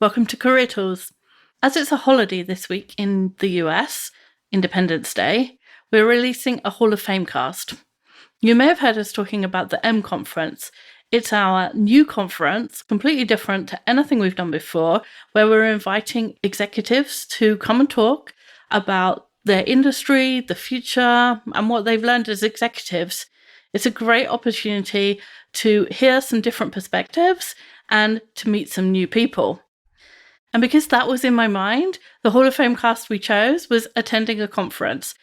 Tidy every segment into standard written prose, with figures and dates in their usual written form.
Welcome to Career Tools. As it's a holiday this week in the US, Independence Day, we're releasing a Hall of Fame cast. You may have heard us talking about the M Conference. It's our new conference, completely different to anything we've done before, where we're inviting executives to come and talk about their industry, the future, and what they've learned as executives. It's a great opportunity to hear some different perspectives and to meet some new people. And because that was in my mind, the Hall of Fame cast we chose was attending a conference.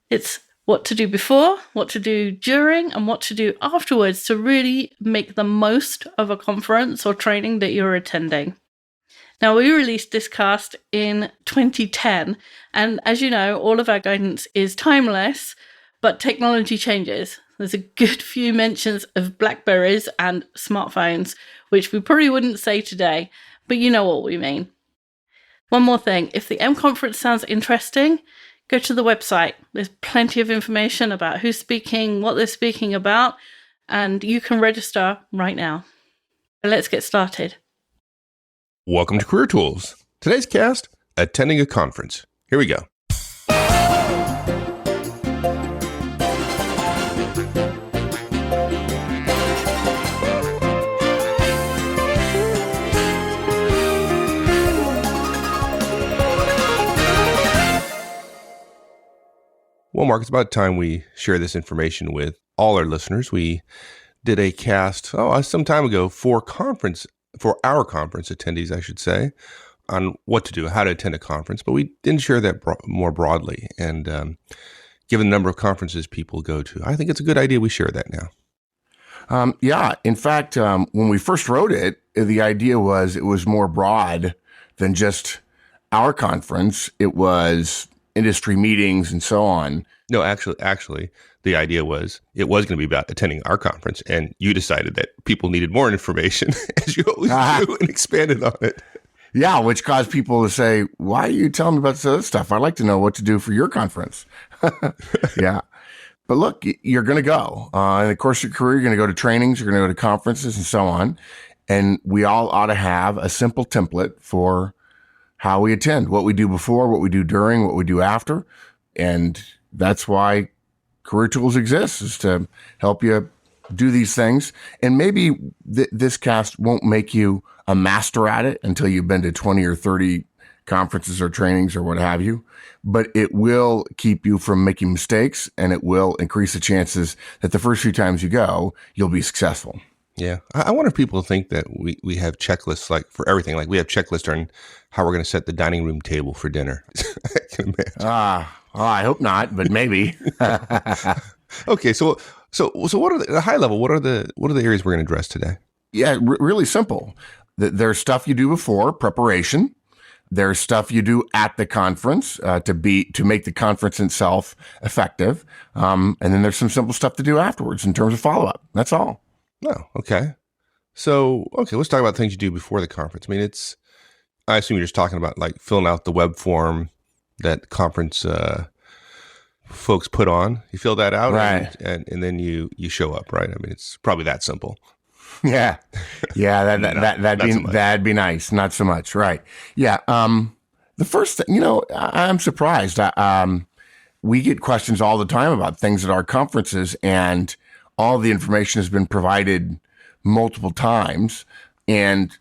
It's what to do before, what to do during, and what to do afterwards to really make the most of a conference or training that you're attending. Now, we released this cast in 2010, and as you know, all of our guidance is timeless, but technology changes. There's a good few mentions of Blackberries and smartphones, which we probably wouldn't say today, but you know what we mean. One more thing, if the M Conference sounds interesting, go to the website. There's plenty of information about who's speaking, what they're speaking about, and you can register right now. Let's get started. Welcome to Career Tools. Today's cast, attending a conference. Here we go. Well, Mark, it's about time we share this information with all our listeners. We did a cast, some time ago for our conference attendees, I should say, on what to do, how to attend a conference, but we didn't share that more broadly. And given the number of conferences people go to, I think it's a good idea we share that now. In fact, when we first wrote it, the idea was it was more broad than just our conference. It was industry meetings and so on. No, actually, the idea was it was going to be about attending our conference, and you decided that people needed more information, as you always do, and expanded on it. Yeah, which caused people to say, why are you telling me about this other stuff? I'd like to know what to do for your conference. Yeah. But look, you're going to go. In the course of your career, you're going to go to trainings, you're going to go to conferences and so on. And we all ought to have a simple template for how we attend, what we do before, what we do during, what we do after. And that's why Career Tools exists, is to help you do these things. And maybe this cast won't make you a master at it until you've been to 20 or 30 conferences or trainings or what have you. But it will keep you from making mistakes, and it will increase the chances that the first few times you go, you'll be successful. Yeah. I wonder if people think that we have checklists like for everything. Like we have checklists on how we're going to set the dining room table for dinner. I can imagine. I hope not, but maybe. Okay. So what are the high level? What are the areas we're going to address today? Yeah, really simple. There's stuff you do before, preparation. There's stuff you do at the conference to make the conference itself effective. And then there's some simple stuff to do afterwards in terms of follow-up. That's all. Oh, okay. So, let's talk about things you do before the conference. I mean, I assume you're just talking about like filling out the web form that conference folks put on. You fill that out, right? And then you show up, right? I mean, it's probably that simple. Yeah. That'd be nice. Not so much, right? Yeah. The first thing, I'm surprised. We get questions all the time about things at our conferences, and all the information has been provided multiple times, and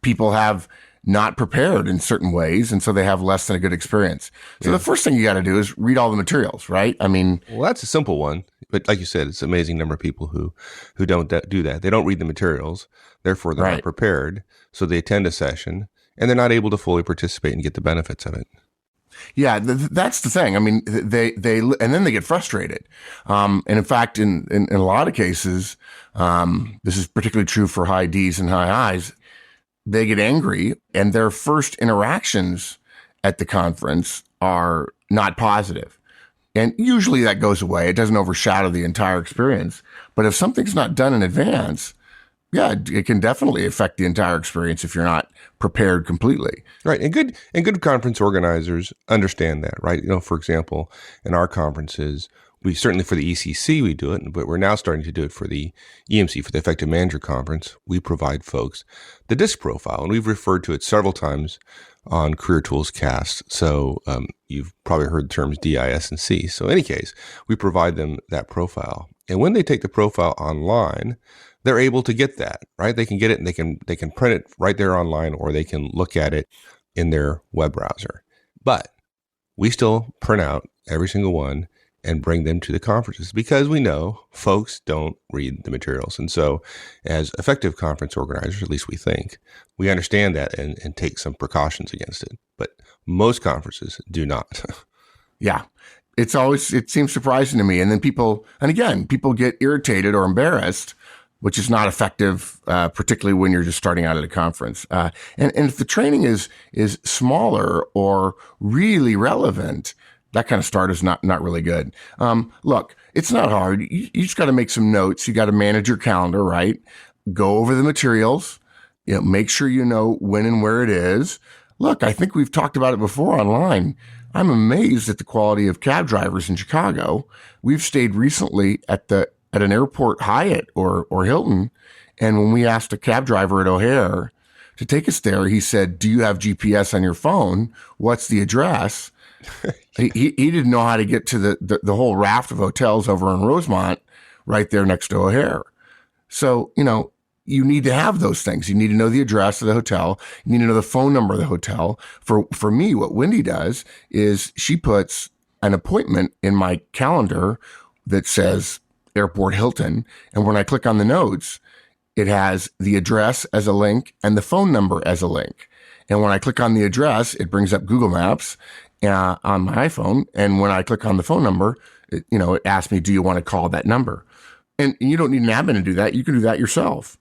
people have not prepared in certain ways, and so they have less than a good experience. So The first thing you got to do is read all the materials, right? I mean, well, that's a simple one, but like you said, it's an amazing number of people who don't do that. They don't read the materials, therefore they're not prepared. So they attend a session and they're not able to fully participate and get the benefits of it. Yeah, that's the thing. I mean, they and then they get frustrated. And in fact, in a lot of cases, this is particularly true for high Ds and high Is. They get angry, and their first interactions at the conference are not positive. And usually that goes away. It doesn't overshadow the entire experience. But if something's not done in advance, yeah, it can definitely affect the entire experience if you're not prepared completely. Right. And good conference organizers understand that, right? For example, in our conferences, We certainly for the ECC, we do it, but we're now starting to do it for the EMC, for the Effective Manager Conference. We provide folks the DISC profile, and we've referred to it several times on Career Tools Cast. So you've probably heard the terms DIS and C. So in any case, we provide them that profile. And when they take the profile online, they're able to get that, right? They can get it and they can print it right there online, or they can look at it in their web browser. But we still print out every single one and bring them to the conferences because we know folks don't read the materials. And so as effective conference organizers, at least we think, we understand that and take some precautions against it. But most conferences do not. Yeah. It seems surprising to me. And then people get irritated or embarrassed, which is not effective, particularly when you're just starting out at a conference. And if the training is smaller or really relevant, that kind of start is not really good. Look, it's not hard. You just got to make some notes. You got to manage your calendar, right? Go over the materials. Make sure you know when and where it is. Look, I think we've talked about it before online. I'm amazed at the quality of cab drivers in Chicago. We've stayed recently at an airport Hyatt or Hilton, and when we asked a cab driver at O'Hare to take us there, he said, "Do you have GPS on your phone? What's the address?" He didn't know how to get to the whole raft of hotels over in Rosemont, right there next to O'Hare. So, you need to have those things. You need to know the address of the hotel. You need to know the phone number of the hotel. For me, what Wendy does is she puts an appointment in my calendar that says Airport Hilton. And when I click on the notes, it has the address as a link and the phone number as a link. And when I click on the address, it brings up Google Maps on my iPhone. And when I click on the phone number, it asks me, do you want to call that number? And you don't need an admin to do that. You can do that yourself.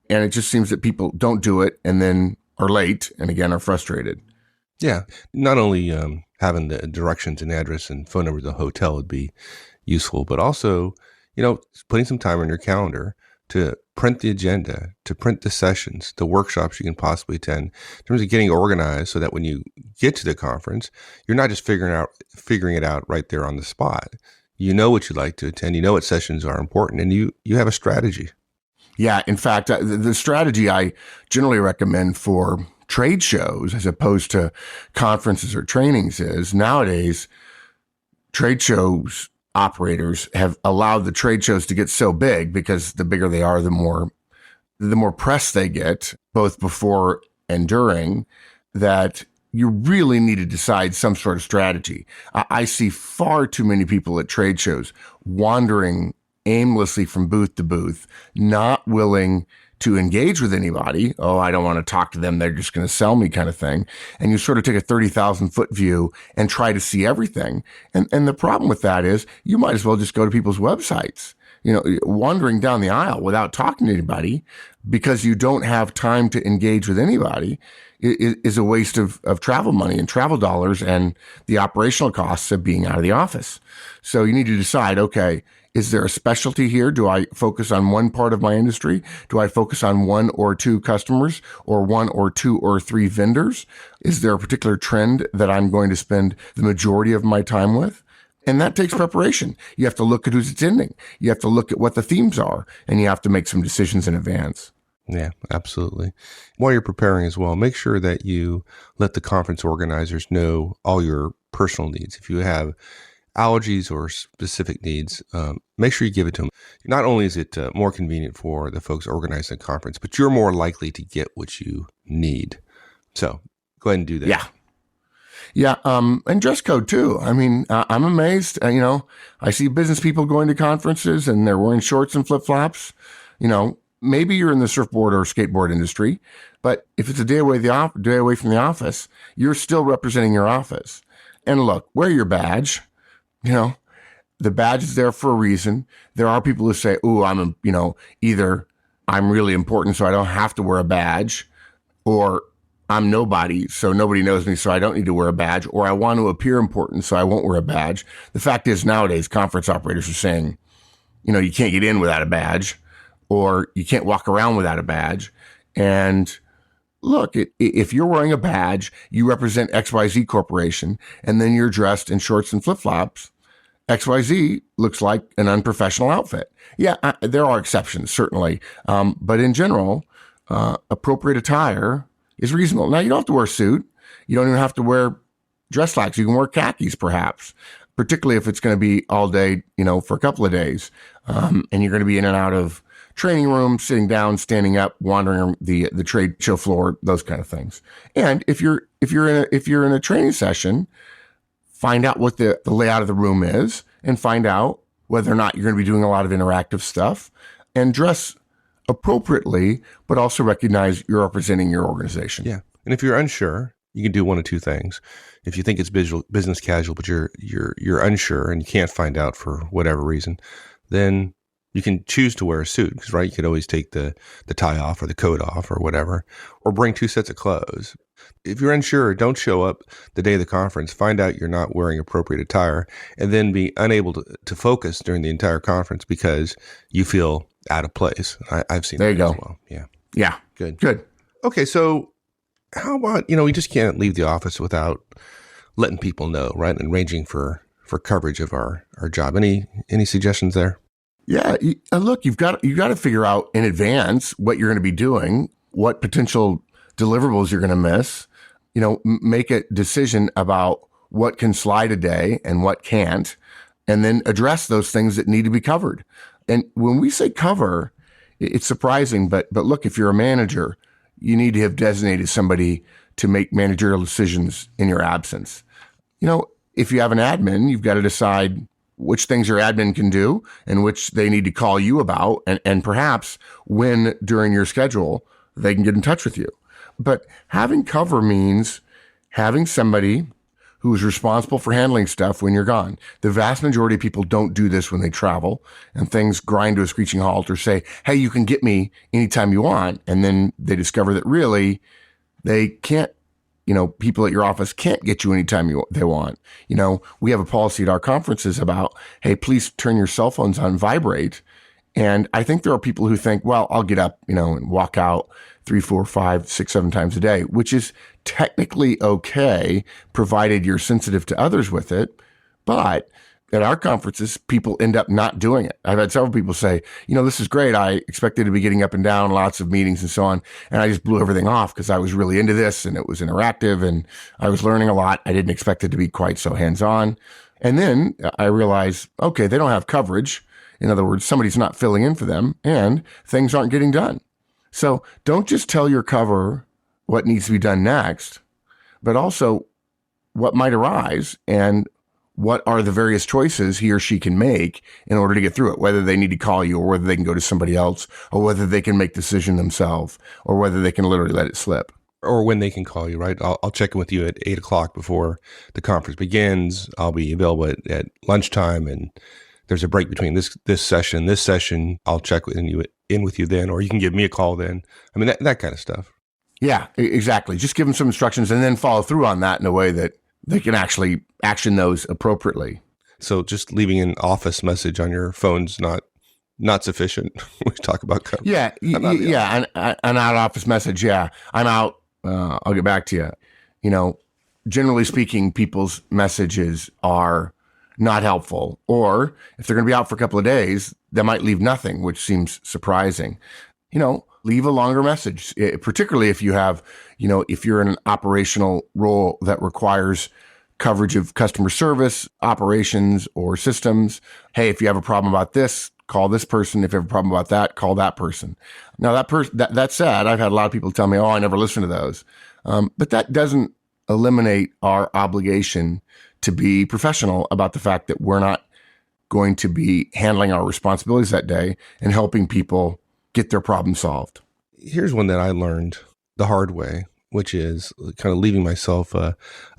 And it just seems that people don't do it and then are late and again are frustrated. Yeah. Not only having the directions and address and phone number of the hotel would be useful, but also, putting some time on your calendar to print the agenda, to print the sessions, the workshops you can possibly attend, in terms of getting organized so that when you get to the conference, you're not just figuring it out right there on the spot. You know what you'd like to attend, you know what sessions are important, and you have a strategy. Yeah. In fact, the strategy I generally recommend for trade shows as opposed to conferences or trainings is nowadays trade shows operators have allowed the trade shows to get so big because the bigger they are, the more press they get, both before and during, that you really need to decide some sort of strategy. I see far too many people at trade shows wandering aimlessly from booth to booth, not willing to engage with anybody. Oh, I don't want to talk to them. They're just going to sell me kind of thing. And you sort of take a 30,000 foot view and try to see everything. And the problem with that is you might as well just go to people's websites, wandering down the aisle without talking to anybody because you don't have time to engage with anybody is a waste of travel money and travel dollars and the operational costs of being out of the office. So you need to decide, okay, is there a specialty here? Do I focus on one part of my industry? Do I focus on one or two customers or one or two or three vendors? Is there a particular trend that I'm going to spend the majority of my time with? And that takes preparation. You have to look at who's attending. You have to look at what the themes are, and you have to make some decisions in advance. Yeah, absolutely. While you're preparing as well, make sure that you let the conference organizers know all your personal needs. If you have allergies or specific needs, make sure you give it to them. Not only is it more convenient for the folks organizing the conference, but you're more likely to get what you need. So go ahead and do that. Yeah. Yeah. And dress code too. I mean, I'm amazed. I see business people going to conferences and they're wearing shorts and flip flops. Maybe you're in the surfboard or skateboard industry, but if it's a day away from the office, you're still representing your office. And look, wear your badge. The badge is there for a reason. There are people who say, "Ooh, either I'm really important, so I don't have to wear a badge, or I'm nobody, so nobody knows me, so I don't need to wear a badge, or I want to appear important, so I won't wear a badge." The fact is, nowadays, conference operators are saying, you can't get in without a badge, or you can't walk around without a badge. And look, if you're wearing a badge, you represent XYZ Corporation, and then you're dressed in shorts and flip-flops, XYZ looks like an unprofessional outfit. Yeah, there are exceptions, certainly. But in general, appropriate attire is reasonable. Now, you don't have to wear a suit. You don't even have to wear dress slacks. You can wear khakis, perhaps, particularly if it's going to be all day, for a couple of days. And you're going to be in and out of training rooms, sitting down, standing up, wandering the trade show floor, those kind of things. And if you're in a training session, find out what the layout of the room is and find out whether or not you're going to be doing a lot of interactive stuff, and dress appropriately, but also recognize you're representing your organization. Yeah. And if you're unsure, you can do one of two things. If you think it's business casual, but you're unsure and you can't find out for whatever reason, then you can choose to wear a suit, because, right, you could always take the tie off or the coat off or whatever, or bring 2 sets of clothes. If you're unsure, don't show up the day of the conference, find out you're not wearing appropriate attire, and then be unable to focus during the entire conference because you feel out of place. I've seen there that you go. as well. Yeah. Yeah. Good. Okay. So how about, we just can't leave the office without letting people know, right? And arranging for coverage of our job. Any suggestions there? Yeah. Look, you've got to figure out in advance what you're going to be doing, what potential deliverables you're going to miss, make a decision about what can slide a day and what can't, and then address those things that need to be covered. And when we say cover, it's surprising, but look, if you're a manager, you need to have designated somebody to make managerial decisions in your absence. If you have an admin, you've got to decide which things your admin can do and which they need to call you about, and perhaps when during your schedule they can get in touch with you. But having cover means having somebody who is responsible for handling stuff when you're gone. The vast majority of people don't do this when they travel and things grind to a screeching halt, or say, hey, you can get me anytime you want. And then they discover that really they can't, people at your office can't get you anytime they want. We have a policy at our conferences about, hey, please turn your cell phones on vibrate. And I think there are people who think, well, I'll get up, and walk out 3, 4, 5, 6, 7 times a day, which is technically okay, provided you're sensitive to others with it. But at our conferences, people end up not doing it. I've had several people say, this is great. I expected to be getting up and down, lots of meetings and so on. And I just blew everything off because I was really into this and it was interactive and I was learning a lot. I didn't expect it to be quite so hands-on. And then I realized, okay, they don't have coverage. In other words, somebody's not filling in for them and things aren't getting done. So don't just tell your cover what needs to be done next, but also what might arise and what are the various choices he or she can make in order to get through it, whether they need to call you or whether they can go to somebody else or whether they can make the decision themselves or whether they can literally let it slip. Or when they can call you, right? I'll check in with you at 8 o'clock before the conference begins. I'll be available at lunchtime, and there's a break between this session. I'll check in with you then, or you can give me a call then. I mean, that kind of stuff. Yeah, exactly. Just give them some instructions and then follow through on that in a way that they can actually action those appropriately. So just leaving an office message on your phone's not sufficient. We talk about coverage. Yeah, an out office message. Yeah, I'm out. I'll get back to you. Generally speaking, people's messages are not helpful. Or if they're going to be out for a couple of days, they might leave nothing, which seems surprising. Leave a longer message, particularly if you have, if you're in an operational role that requires coverage of customer service, operations, or systems. Hey, if you have a problem about this, call this person. If you have a problem about that, call that person. Now, that said, I've had a lot of people tell me, I never listen to those. But that doesn't eliminate our obligation to be professional about the fact that we're not going to be handling our responsibilities that day and helping people get their problem solved. Here's one that I learned the hard way, which is kind of leaving myself a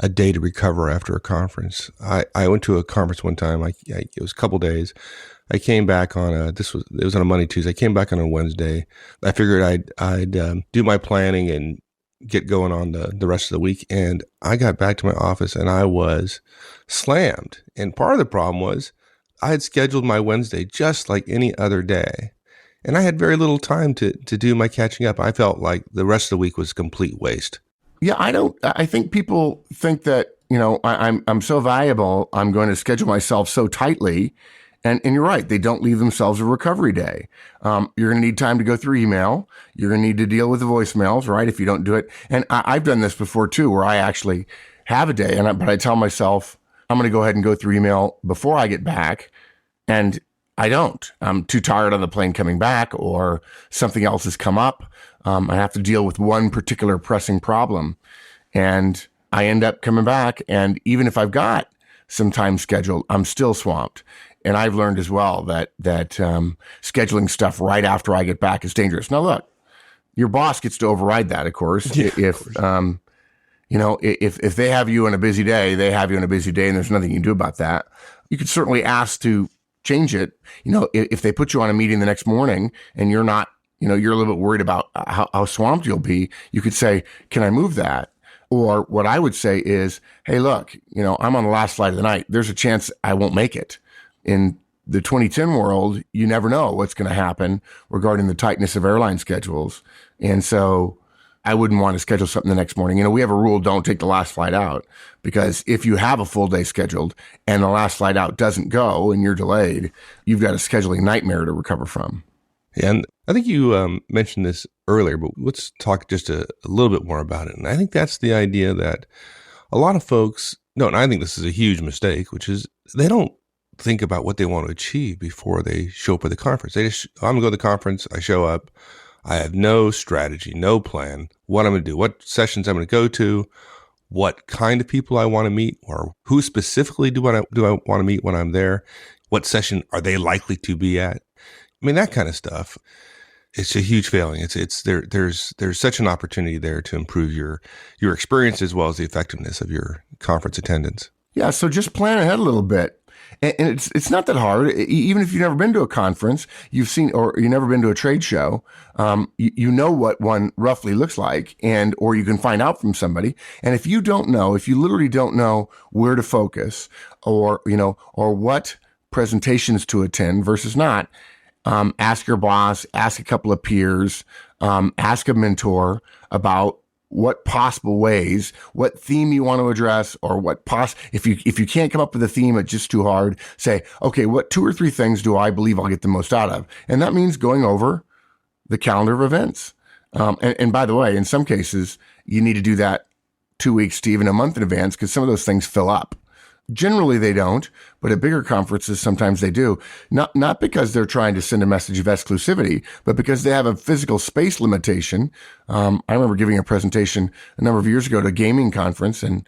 day to recover after a conference. I went to a conference one time. It was a couple days. I came back it was on a Monday, Tuesday. I came back on a Wednesday. I figured I'd do my planning and get going on the rest of the week. And I got back to my office and I was slammed. And part of the problem was I had scheduled my Wednesday just like any other day. And I had very little time to do my catching up. I felt like the rest of the week was complete waste. Yeah, I think people think that, I'm so valuable. I'm going to schedule myself so tightly. And you're right. They don't leave themselves a recovery day. You're going to need time to go through email. You're going to need to deal with the voicemails, right? If you don't do it. And I've done this before too, where I actually have a day, but I tell myself I'm going to go ahead and go through email before I get back. And I don't. I'm too tired on the plane coming back, or something else has come up. I have to deal with one particular pressing problem, and I end up coming back. And even if I've got some time scheduled, I'm still swamped. And I've learned as well that scheduling stuff right after I get back is dangerous. Now, look, your boss gets to override that, of course. Yeah, if of course. If they have you on a busy day, they have you on a busy day, and there's nothing you can do about that. You could certainly ask to change it. If they put you on a meeting the next morning and you're not, you're a little bit worried about how swamped you'll be, you could say, "Can I move that?" Or what I would say is, "Hey, look, I'm on the last flight of the night. There's a chance I won't make it." In the 2010 world, you never know what's going to happen regarding the tightness of airline schedules. And so I wouldn't want to schedule something the next morning. We have a rule, don't take the last flight out, because if you have a full day scheduled and the last flight out doesn't go and you're delayed, you've got a scheduling nightmare to recover from. Yeah, and I think you mentioned this earlier, but let's talk just a little bit more about it. And I think that's the idea that a lot of folks don't, and I think this is a huge mistake, which is they don't think about what they want to achieve before they show up at the conference. I'm going to go to the conference. I show up. I have no strategy, no plan, what I'm going to do, what sessions I'm going to go to, what kind of people I want to meet, or who specifically do I want to meet when I'm there? What session are they likely to be at? I mean, that kind of stuff. It's a huge failing. There's such an opportunity there to improve your experience as well as the effectiveness of your conference attendance. Yeah. So just plan ahead a little bit. And it's not that hard. Even if you've never been to a conference, you've seen, or you've never been to a trade show, you know what one roughly looks like, or you can find out from somebody. And if you literally don't know where to focus, or what presentations to attend versus not, ask your boss, ask a couple of peers, ask a mentor about what possible ways, what theme you want to address, or if you can't come up with a theme, it's just too hard, say, okay, what 2 or 3 things do I believe I'll get the most out of? And that means going over the calendar of events. And by the way, in some cases, you need to do that 2 weeks to even a month in advance, because some of those things fill up. Generally, they don't, but at bigger conferences, sometimes they do. Not because they're trying to send a message of exclusivity, but because they have a physical space limitation. I remember giving a presentation a number of years ago at a gaming conference, and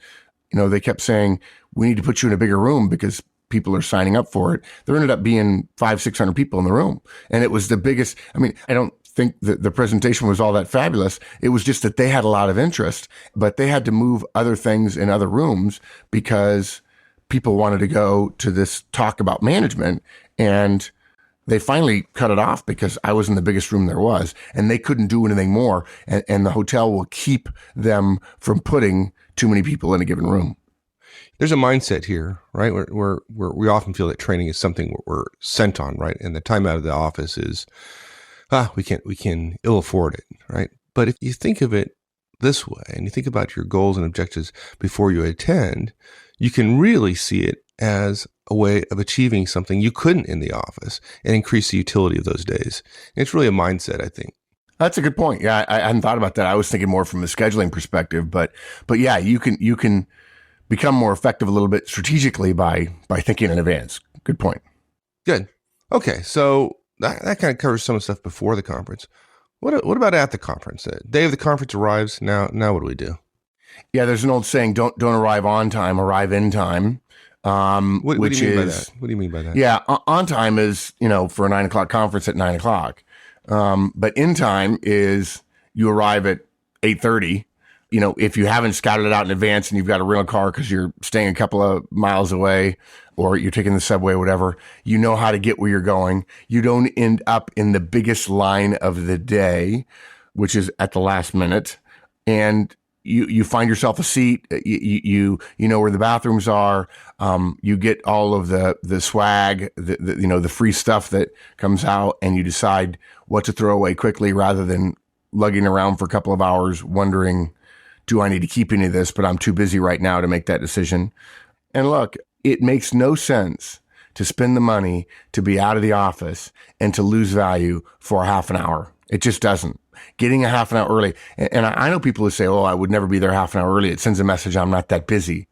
they kept saying, "We need to put you in a bigger room because people are signing up for it." There ended up being 500-600 people in the room, and it was the biggest. I mean, I don't think that the presentation was all that fabulous. It was just that they had a lot of interest, but they had to move other things in other rooms because people wanted to go to this talk about management, and they finally cut it off because I was in the biggest room there was, and they couldn't do anything more. And the hotel will keep them from putting too many people in a given room. There's a mindset here, right? Where we often feel that training is something we're sent on, right? And the time out of the office is, we can ill afford it, right? But if you think of it this way, and you think about your goals and objectives before you attend, you can really see it as a way of achieving something you couldn't in the office and increase the utility of those days. And it's really a mindset, I think. That's a good point. Yeah, I hadn't thought about that. I was thinking more from a scheduling perspective, but yeah, you can become more effective a little bit strategically by thinking in advance. Good point. Good. Okay, so that kind of covers some of the stuff before the conference. What about at the conference? The day of the conference arrives. Now what do we do? Yeah, there's an old saying: don't arrive on time, arrive in time. What do you mean by that? What do you mean by that? Yeah, on time is for a 9 o'clock conference at 9 o'clock, but in time is you arrive at 8:30. If you haven't scouted it out in advance and you've got a rental car because you're staying a couple of miles away, or you're taking the subway, or whatever, you know how to get where you're going. You don't end up in the biggest line of the day, which is at the last minute, and you find yourself a seat. You know where the bathrooms are. You get all of the swag, the free stuff that comes out, and you decide what to throw away quickly rather than lugging around for a couple of hours wondering, do I need to keep any of this, but I'm too busy right now to make that decision. And look, it makes no sense to spend the money to be out of the office and to lose value for a half an hour. It just doesn't. Getting a half an hour early. And I know people who say, oh, I would never be there half an hour early. It sends a message, I'm not that busy.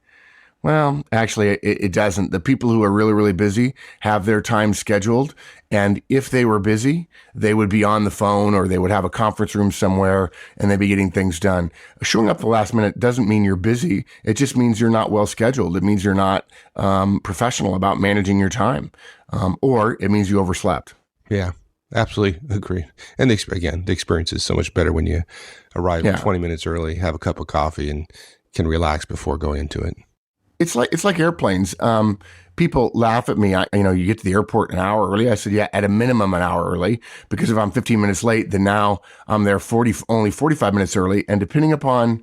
Well, actually, it doesn't. The people who are really, really busy have their time scheduled. And if they were busy, they would be on the phone or they would have a conference room somewhere and they'd be getting things done. Showing up the last minute doesn't mean you're busy. It just means you're not well scheduled. It means you're not professional about managing your time. Or it means you overslept. Yeah, absolutely agree. And the experience is so much better when you arrive 20 minutes early, have a cup of coffee, and can relax before going into it. It's like airplanes. People laugh at me. You get to the airport an hour early. I said, yeah, at a minimum an hour early, because if I'm 15 minutes late, then now I'm there only 45 minutes early. And depending upon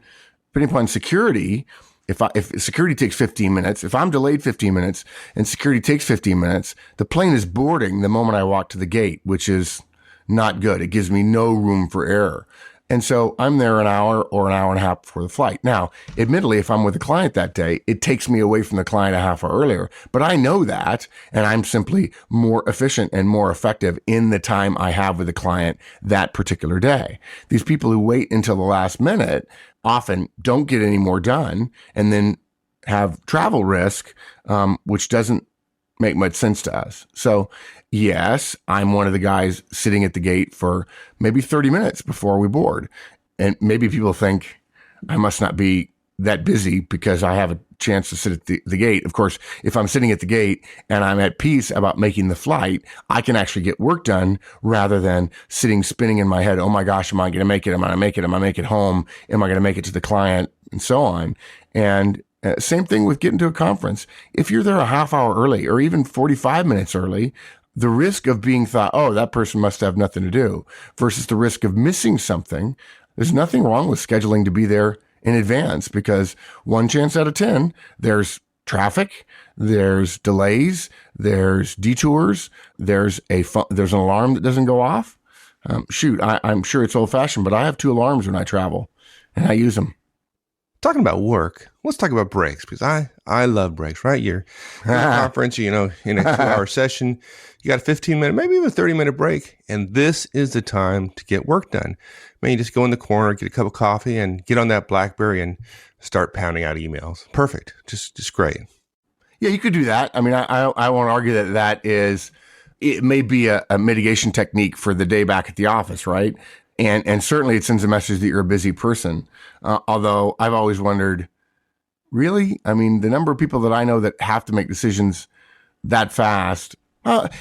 security, if security takes 15 minutes, if I'm delayed 15 minutes and security takes 15 minutes, the plane is boarding the moment I walk to the gate, which is not good. It gives me no room for error. And so I'm there an hour or an hour and a half before the flight. Now, admittedly, if I'm with a client that day, it takes me away from the client a half hour earlier. But I know that, and I'm simply more efficient and more effective in the time I have with the client that particular day. These people who wait until the last minute often don't get any more done and then have travel risk, which doesn't make much sense to us. So yes, I'm one of the guys sitting at the gate for maybe 30 minutes before we board. And maybe people think I must not be that busy because I have a chance to sit at the gate. Of course, if I'm sitting at the gate and I'm at peace about making the flight, I can actually get work done rather than spinning in my head. Oh my gosh, am I going to make it? Am I going to make it? Am I going to make it home? Am I going to make it to the client? And so on. And same thing with getting to a conference. If you're there a half hour early or even 45 minutes early, the risk of being thought, oh, that person must have nothing to do, versus the risk of missing something. There's nothing wrong with scheduling to be there in advance, because one chance out of 10, there's traffic, there's delays, there's detours, there's an alarm that doesn't go off. I'm sure it's old fashioned, but I have 2 alarms when I travel and I use them. Talking about work, let's talk about breaks, because I love breaks, right? You're in a conference, in a 2-hour session, you got a 15-minute, maybe even a 30-minute break, and this is the time to get work done. You just go in the corner, get a cup of coffee, and get on that BlackBerry and start pounding out emails. Perfect. Just great. Yeah, you could do that. I mean, I won't argue that it may be a mitigation technique for the day back at the office, right? And certainly it sends a message that you're a busy person. Although I've always wondered, really? I mean, the number of people that I know that have to make decisions that fast,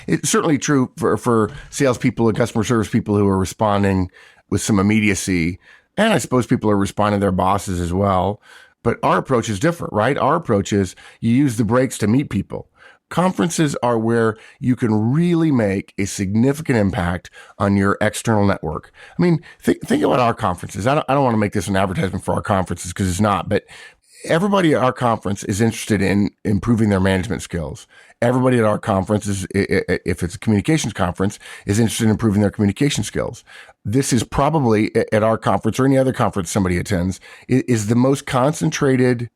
it's certainly true for salespeople and customer service people who are responding with some immediacy. And I suppose people are responding to their bosses as well. But our approach is different, right? Our approach is you use the breaks to meet people. Conferences are where you can really make a significant impact on your external network. I mean, think about our conferences. I don't want to make this an advertisement for our conferences because it's not, but everybody at our conference is interested in improving their management skills. Everybody at our conference is, if it's a communications conference, is interested in improving their communication skills. This is probably at our conference or any other conference somebody attends is the most concentrated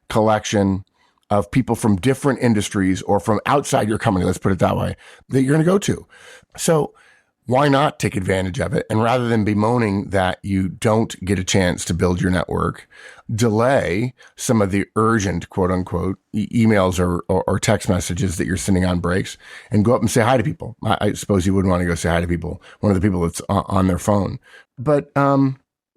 collection of people from different industries or from outside your company, let's put it that way, that you're going to go to. So why not take advantage of it? And rather than bemoaning that you don't get a chance to build your network, delay some of the urgent, quote unquote, emails or text messages that you're sending on breaks and go up and say hi to people. I suppose you wouldn't want to go say hi to people, one of the people that's on their phone. But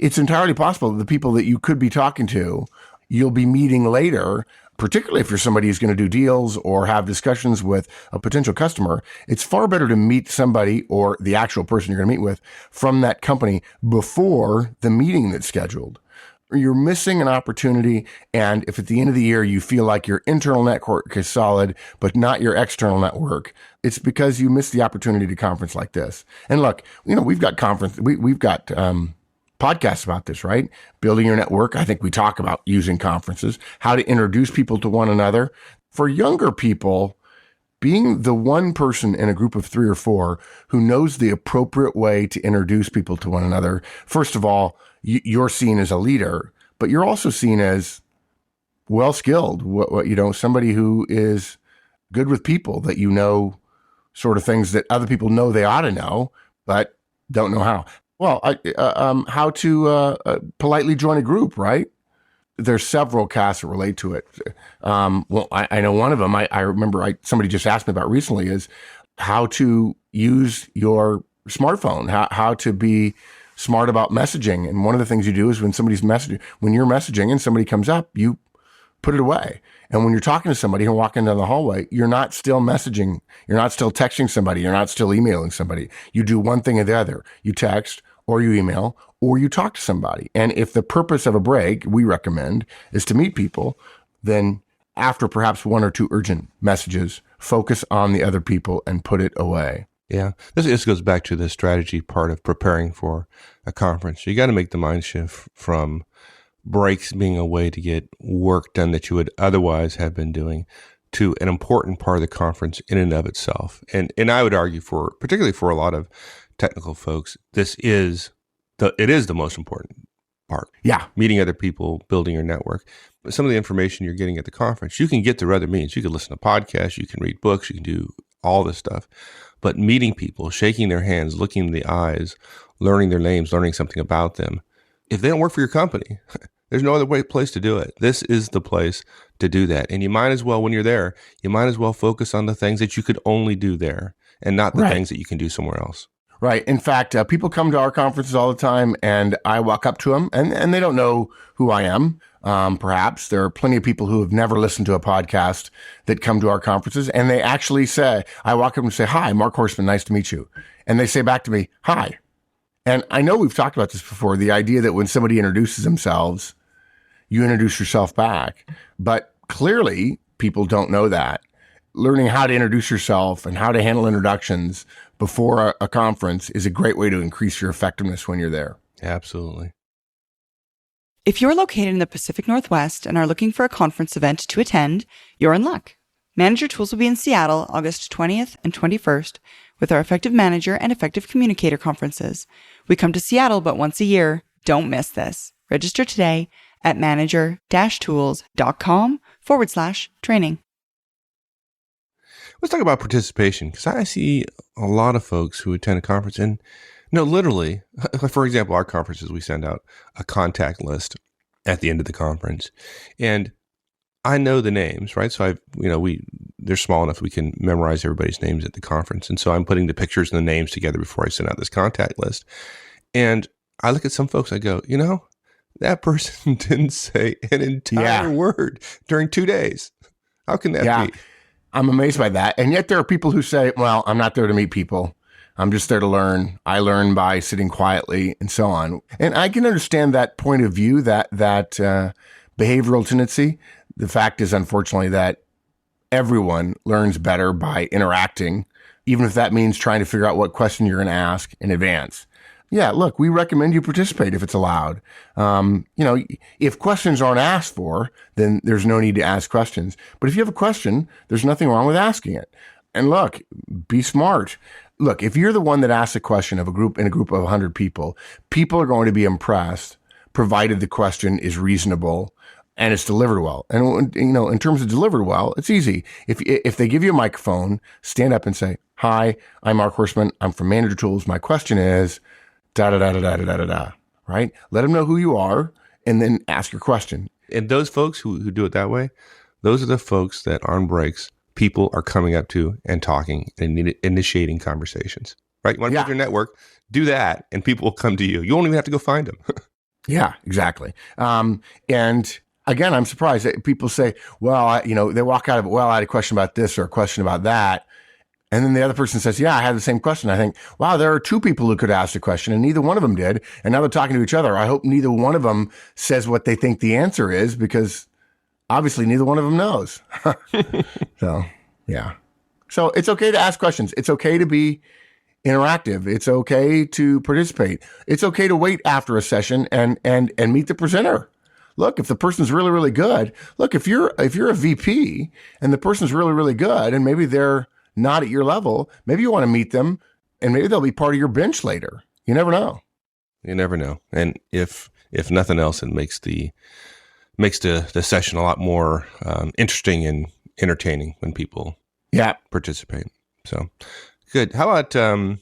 it's entirely possible that the people that you could be talking to, you'll be meeting later, particularly if you're somebody who's going to do deals or have discussions with a potential customer. It's far better to meet somebody or the actual person you're going to meet with from that company before the meeting that's scheduled. You're missing an opportunity. And if at the end of the year you feel like your internal network is solid, but not your external network, it's because you missed the opportunity to conference like this. And look, we've got podcasts about this, right? Building your network. I think we talk about using conferences, how to introduce people to one another. For younger people, being the one person in a group of 3 or 4 who knows the appropriate way to introduce people to one another. First of all, you're seen as a leader, but you're also seen as well-skilled, somebody who is good with people, that sort of things that other people know they ought to know, but don't know how. Well, how to politely join a group, right? There's several casts that relate to it. I know one of them, I remember somebody just asked me about recently, is how to use your smartphone, how to be smart about messaging. And one of the things you do is when you're messaging and somebody comes up, you put it away. And when you're talking to somebody and walking down the hallway, you're not still messaging. You're not still texting somebody. You're not still emailing somebody. You do one thing or the other. You text or you email or you talk to somebody. And if the purpose of a break, we recommend, is to meet people, then after perhaps one or two urgent messages, focus on the other people and put it away. Yeah. This goes back to the strategy part of preparing for a conference. You got to make the mind shift from breaks being a way to get work done that you would otherwise have been doing to an important part of the conference in and of itself. And I would argue particularly for a lot of technical folks, it is the most important part. Yeah. Meeting other people, building your network. Some of the information you're getting at the conference, you can get through other means. You can listen to podcasts, you can read books, you can do all this stuff. But meeting people, shaking their hands, looking in the eyes, learning their names, learning something about them. If they don't work for your company, there's no other place to do it. This is the place to do that. And you might as well, when you're there, you might as well focus on the things that you could only do there and not the things that you can do somewhere else. Right. In fact, people come to our conferences all the time and I walk up to them and they don't know who I am. Perhaps there are plenty of people who have never listened to a podcast that come to our conferences and they actually say, I walk up and say, hi, Mark Horstman, nice to meet you. And they say back to me, hi. And I know we've talked about this before, the idea that when somebody introduces themselves, you introduce yourself back. But clearly, people don't know that. Learning how to introduce yourself and how to handle introductions before a conference is a great way to increase your effectiveness when you're there. Absolutely. If you're located in the Pacific Northwest and are looking for a conference event to attend, you're in luck. Manager Tools will be in Seattle August 20th and 21st with our Effective Manager and Effective Communicator conferences. We come to Seattle but once a year. Don't miss this. Register today at manager-tools.com/training. Let's talk about participation, because I see a lot of folks who attend a conference and literally, for example, our conferences, we send out a contact list at the end of the conference and I know the names, right? So they're small enough we can memorize everybody's names at the conference. And so I'm putting the pictures and the names together before I send out this contact list. And I look at some folks, I go, that person didn't say an entire word during 2 days. How can that be? I'm amazed by that. And yet there are people who say, well, I'm not there to meet people. I'm just there to learn. I learn by sitting quietly and so on. And I can understand that point of view, that behavioral tendency. The fact is, unfortunately, that everyone learns better by interacting, even if that means trying to figure out what question you're going to ask in advance. Yeah, look, we recommend you participate if it's allowed. If questions aren't asked for, then there's no need to ask questions. But if you have a question, there's nothing wrong with asking it. And look, be smart. Look, if you're the one that asks a question in a group of 100 people, people are going to be impressed, provided the question is reasonable and it's delivered well. And, in terms of delivered well, it's easy. If they give you a microphone, stand up and say, hi, I'm Mark Horstman. I'm from Manager Tools. My question is da-da-da-da-da-da-da-da, right? Let them know who you are and then ask your question. And those folks who do it that way, those are the folks that on breaks, people are coming up to and talking and initiating conversations, right? You want to build your network, do that, and people will come to you. You won't even have to go find them. Yeah, exactly. And again, I'm surprised that people say, well, they walk out of it, well, I had a question about this or a question about that. And then the other person says, yeah, I had the same question. I think, wow, there are two people who could ask the question and neither one of them did. And now they're talking to each other. I hope neither one of them says what they think the answer is because obviously neither one of them knows. So, yeah. So it's okay to ask questions. It's okay to be interactive. It's okay to participate. It's okay to wait after a session and meet the presenter. Look, if the person's really, really good, if you're a VP and the person's really, really good and maybe they're not at your level, maybe you want to meet them and maybe they'll be part of your bench later. You never know. You never know. And if if nothing else, it makes the session a lot more interesting and entertaining when people participate. So good. How about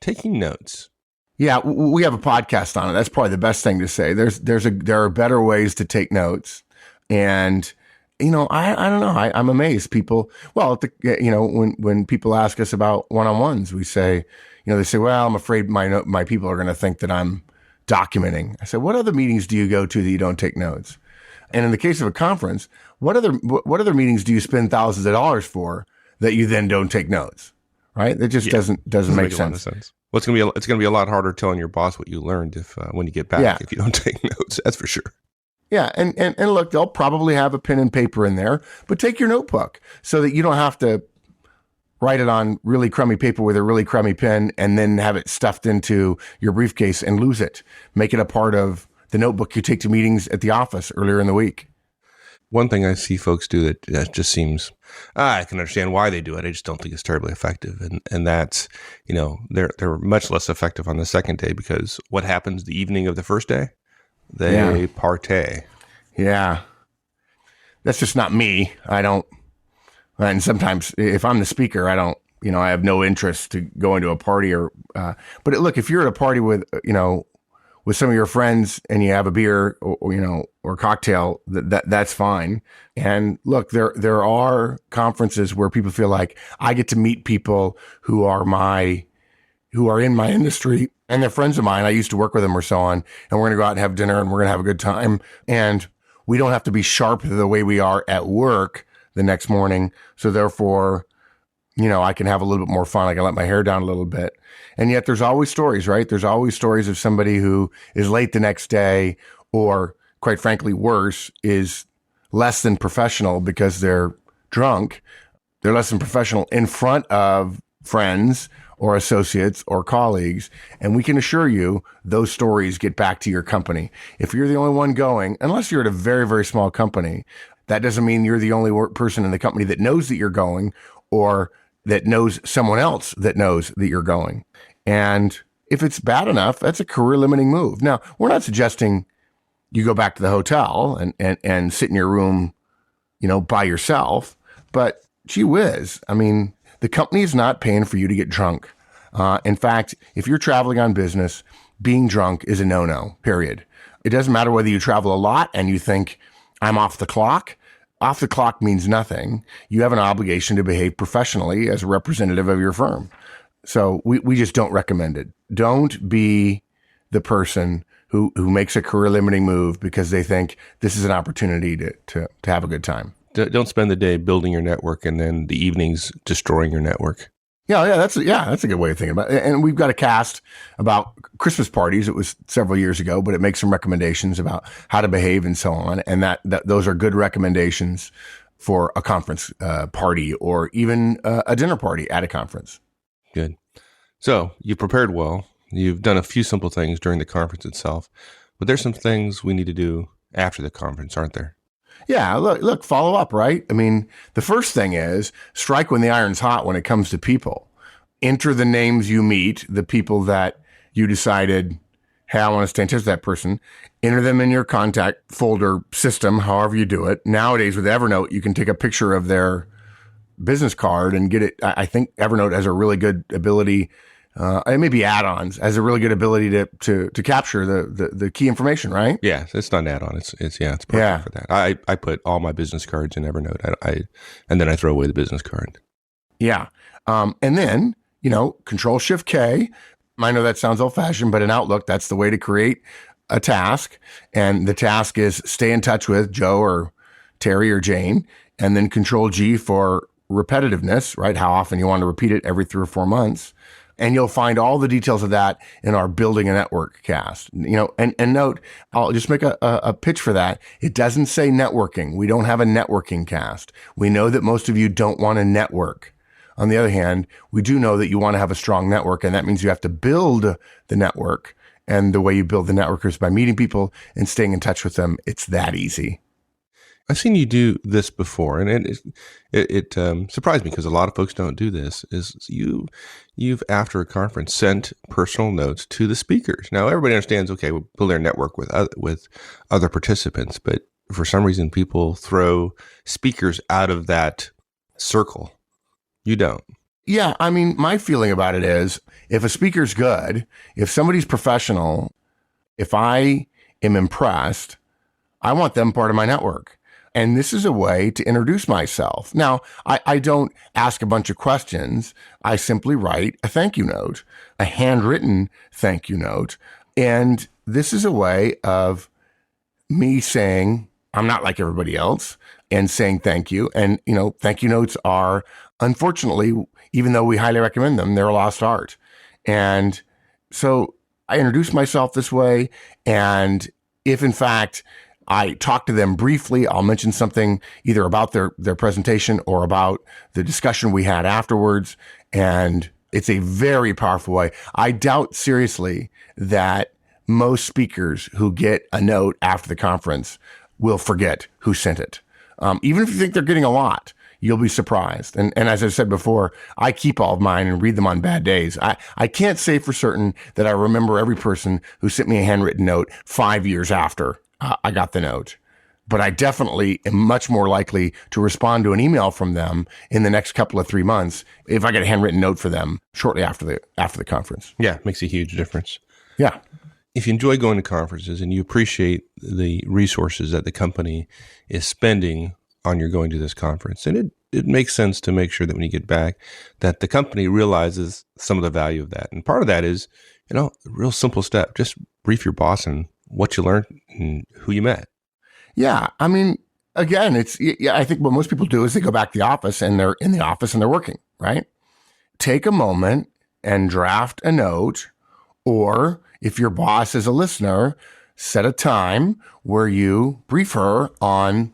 taking notes? Yeah, we have a podcast on it. That's probably the best thing to say. There are better ways to take notes, and I don't know. I'm amazed. People, when people ask us about one-on-ones, we say, they say, well, I'm afraid my people are going to think that I'm documenting. I said, what other meetings do you go to that you don't take notes? And in the case of a conference, what other meetings do you spend thousands of dollars for that you then don't take notes? Right? That just doesn't make sense. A lot of sense. Well, it's gonna be a lot harder telling your boss what you learned if when you get back if you don't take notes. That's for sure. Yeah, and look, they'll probably have a pen and paper in there, but take your notebook so that you don't have to write it on really crummy paper with a really crummy pen and then have it stuffed into your briefcase and lose it. Make it a part of the notebook you take to meetings at the office earlier in the week. One thing I see folks do that just seems, I can understand why they do it. I just don't think it's terribly effective. And that's, they're much less effective on the second day because what happens the evening of the first day? They partay. Yeah. That's just not me. I don't. And sometimes if I'm the speaker, I don't, I have no interest to go into a party but look, if you're at a party with some of your friends and you have a beer or cocktail, that's fine. And look, there are conferences where people feel like I get to meet people who are in my industry and they're friends of mine. I used to work with them or so on, and we're going to go out and have dinner and we're going to have a good time. And we don't have to be sharp the way we are at work the next morning. So therefore, I can have a little bit more fun. I can let my hair down a little bit. And yet there's always stories, right? There's always stories of somebody who is late the next day or, quite frankly, worse, is less than professional because they're drunk. They're less than professional in front of friends or associates or colleagues. And we can assure you those stories get back to your company. If you're the only one going, unless you're at a very, very small company, that doesn't mean you're the only person in the company that knows that you're going or that knows someone else that knows that you're going. And if it's bad enough, that's a career limiting move. Now, we're not suggesting you go back to the hotel and sit in your room, by yourself, but gee whiz. I mean, the company is not paying for you to get drunk. In fact, if you're traveling on business, being drunk is a no-no, period. It doesn't matter whether you travel a lot and you think I'm off the clock. Off the clock means nothing. You have an obligation to behave professionally as a representative of your firm. So we just don't recommend it. Don't be the person who makes a career limiting move because they think this is an opportunity to have a good time. Don't spend the day building your network and then the evenings destroying your network. Yeah, that's a good way of thinking about it. And we've got a cast about Christmas parties. It was several years ago, but it makes some recommendations about how to behave and so on. And that those are good recommendations for a conference party or even a dinner party at a conference. Good. So you prepared well. You've done a few simple things during the conference itself, but there's some things we need to do after the conference, aren't there? Yeah, look, follow up, right? I mean, the first thing is strike when the iron's hot when it comes to people. Enter the names you meet, the people that you decided, hey, I want to stay in touch with that person. Enter them in your contact folder system, however you do it. Nowadays with Evernote, you can take a picture of their business card and get it. I think Evernote has a really good ability, it may be add-ons, has a really good ability to capture the key information, right? Yeah, it's not an add-on. It's perfect for that. I put all my business cards in Evernote. And then I throw away the business card. Yeah. And then, Control-Shift-K. I know that sounds old-fashioned, but in Outlook, that's the way to create a task. And the task is stay in touch with Joe or Terry or Jane, and then Control-G for repetitiveness, right? How often you want to repeat it every 3 or 4 months. And you'll find all the details of that in our Building a Network cast. And note, I'll just make a pitch for that. It doesn't say networking. We don't have a networking cast. We know that most of you don't want to network. On the other hand, we do know that you want to have a strong network, and that means you have to build the network. And the way you build the network is by meeting people and staying in touch with them. It's that easy. I've seen you do this before, and it surprised me because a lot of folks don't do this. Is you've after a conference sent personal notes to the speakers. Now everybody understands. Okay, we'll build their network with other participants, but for some reason people throw speakers out of that circle. You don't. Yeah, I mean, my feeling about it is if a speaker's good, if somebody's professional, if I am impressed, I want them part of my network. And this is a way to introduce myself. Now, I don't ask a bunch of questions. I simply write a thank you note, a handwritten thank you note. And this is a way of me saying, I'm not like everybody else, and saying thank you. And, thank you notes are, unfortunately, even though we highly recommend them, they're a lost art. And so I introduce myself this way. And if in fact I talk to them briefly, I'll mention something either about their presentation or about the discussion we had afterwards. And it's a very powerful way. I doubt seriously that most speakers who get a note after the conference will forget who sent it. Even if you think they're getting a lot, you'll be surprised. And as I've said before, I keep all of mine and read them on bad days. I can't say for certain that I remember every person who sent me a handwritten note 5 years after I got the note. But I definitely am much more likely to respond to an email from them in the next couple of 3 months if I get a handwritten note for them shortly after the conference. Yeah, it makes a huge difference. Yeah. If you enjoy going to conferences and you appreciate the resources that the company is spending on your going to this conference, and it makes sense to make sure that when you get back, that the company realizes some of the value of that. And part of that is, a real simple step. Just brief your boss on what you learned and who you met. Yeah. I mean, again, I think what most people do is they go back to the office and they're in the office and they're working, right? Take a moment and draft a note, or if your boss is a listener, set a time where you brief her on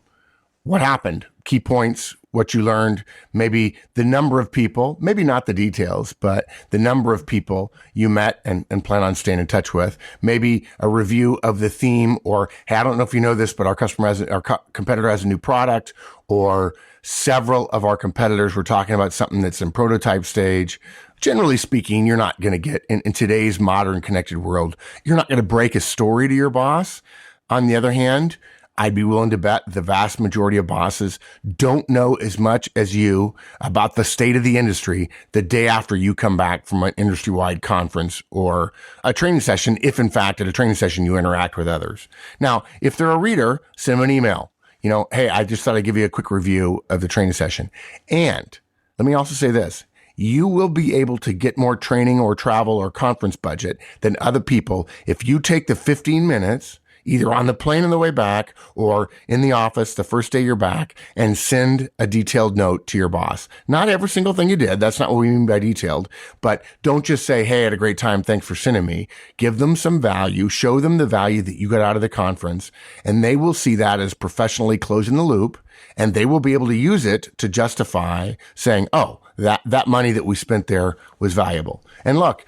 what happened, key points, what you learned, maybe the number of people, maybe not the details, but the number of people you met and plan on staying in touch with, maybe a review of the theme, or, hey, I don't know if you know this, but our competitor has a new product, or several of our competitors were talking about something that's in prototype stage. Generally speaking, you're not going to get in today's modern connected world, you're not going to break a story to your boss. On the other hand, I'd be willing to bet the vast majority of bosses don't know as much as you about the state of the industry the day after you come back from an industry-wide conference or a training session, if in fact at a training session you interact with others. Now, if they're a reader, send them an email. Hey, I just thought I'd give you a quick review of the training session. And let me also say this. You will be able to get more training or travel or conference budget than other people if you take the 15 minutes either on the plane on the way back or in the office the first day you're back, and send a detailed note to your boss. Not every single thing you did. That's not what we mean by detailed. But don't just say, hey, I had a great time. Thanks for sending me. Give them some value. Show them the value that you got out of the conference. And they will see that as professionally closing the loop. And they will be able to use it to justify saying, oh, that money that we spent there was valuable. And look,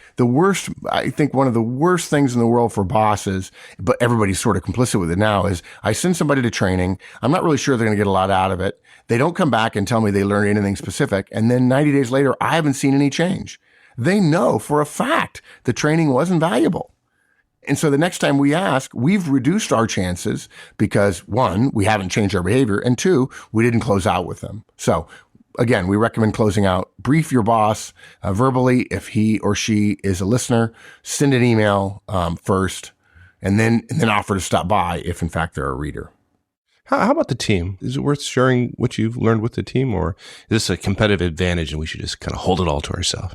I think one of the worst things in the world for bosses, but everybody's sort of complicit with it now, is I send somebody to training. I'm not really sure they're going to get a lot out of it. They don't come back and tell me they learned anything specific. And then 90 days later, I haven't seen any change. They know for a fact the training wasn't valuable. And so the next time we ask, we've reduced our chances because, one, we haven't changed our behavior, and two, we didn't close out with them. So again, we recommend closing out. Brief your boss verbally if he or she is a listener. Send an email first, and then offer to stop by if, in fact, they're a reader. How about the team? Is it worth sharing what you've learned with the team, or is this a competitive advantage and we should just kind of hold it all to ourselves?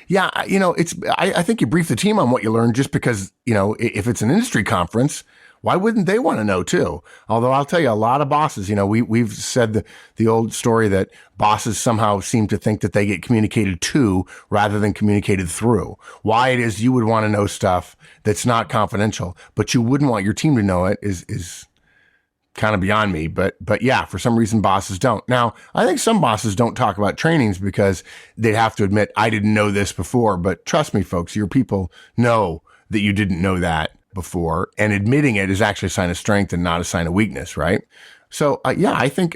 Yeah, I think you brief the team on what you learned just because, if it's an industry conference, why wouldn't they want to know too? Although I'll tell you, a lot of bosses, we've said the old story that bosses somehow seem to think that they get communicated to rather than communicated through. Why it is you would want to know stuff that's not confidential, but you wouldn't want your team to know it is kind of beyond me. But yeah, for some reason bosses don't. Now, I think some bosses don't talk about trainings because they'd have to admit, I didn't know this before. But trust me, folks, your people know that you didn't know that before. And admitting it is actually a sign of strength and not a sign of weakness, right? So I think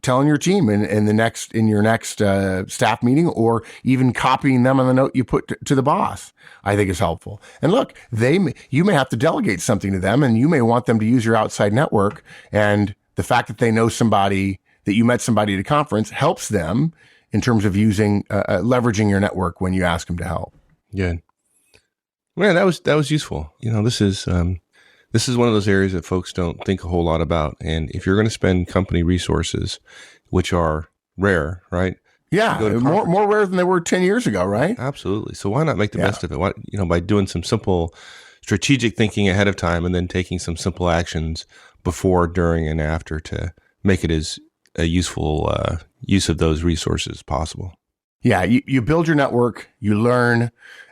telling your team in your next staff meeting, or even copying them on the note you put to the boss, I think is helpful. And look, you may have to delegate something to them, and you may want them to use your outside network. And the fact that they know somebody, that you met somebody at a conference, helps them in terms of using leveraging your network when you ask them to help. Good. Man, that was useful. This is one of those areas that folks don't think a whole lot about. And if you're going to spend company resources, which are rare, right? Yeah, more rare than they were 10 years ago, right? Absolutely. So why not make the best of it? Why, by doing some simple strategic thinking ahead of time, and then taking some simple actions before, during, and after to make it as a useful use of those resources as possible. Yeah, you build your network, you learn,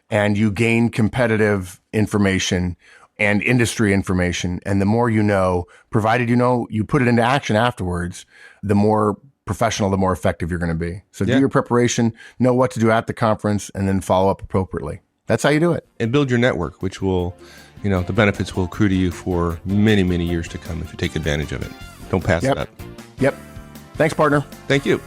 and you gain competitive information and industry information. And the more you know, provided you put it into action afterwards, the more professional, the more effective you're going to be. So do your preparation, know what to do at the conference, and then follow up appropriately. That's how you do it. And build your network, which will, the benefits will accrue to you for many, many years to come if you take advantage of it. Don't pass it up. Yep. Thanks, partner. Thank you.